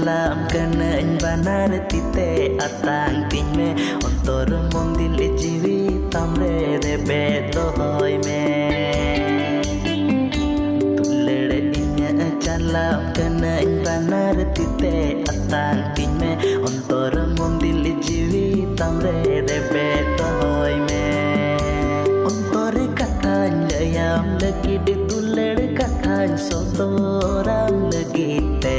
Salam kanañ banar tite atang ting me ontor mong dil jiwi tamre de beto hoy me tulere inya salam kanañ banar tite atang ting me ontor mong dil jiwi tamre de beto hoy me ontore katañ layam lagi di tulere katañ sotoram lagi te